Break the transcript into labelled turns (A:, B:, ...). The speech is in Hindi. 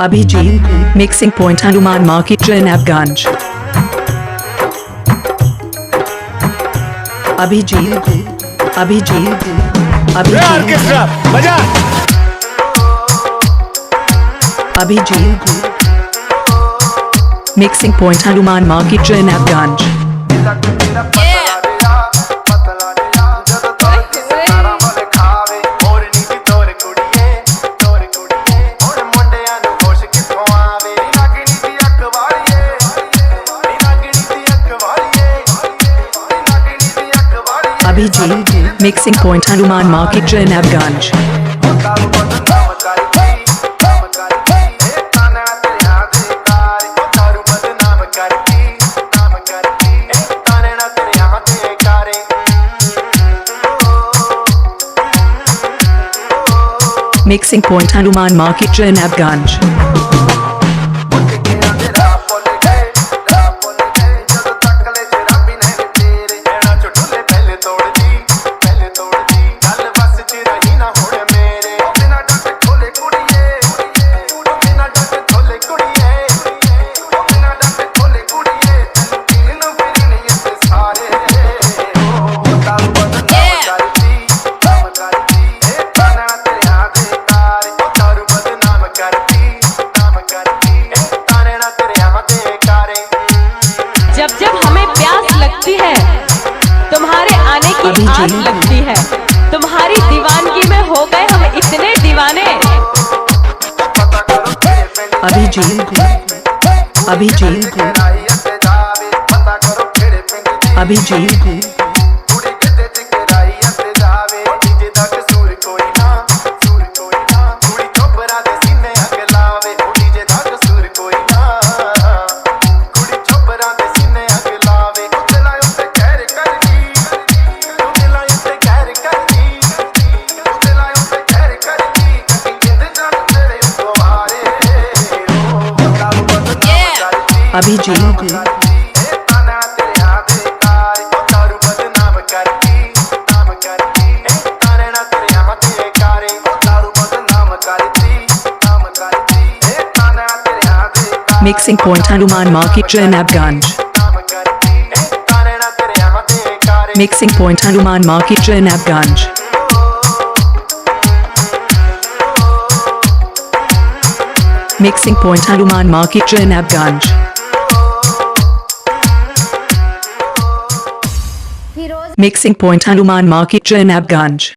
A: Abhijit mixing point Hanuman market Jainabganj. Abhijeet Abhijeet Abhijeet mixing point Hanuman market Jainabganj. Abhijeet mixing point Hanuman market Jainabganj. Mixing point Hanuman market Jainabganj.
B: जब जब हमें प्यास लगती है, तुम्हारे आने की आस लगती है। तुम्हारी दीवानगी में हो गए हम इतने दीवाने।
A: Abhijeet Abhijeet Abhijeet Abhijeet mixing point Hanuman market Jainabganj. Mixing point Hanuman market Jainabganj. Mixing point Hanuman market Jainabganj. Mixing point Hanuman market जैनबगंज।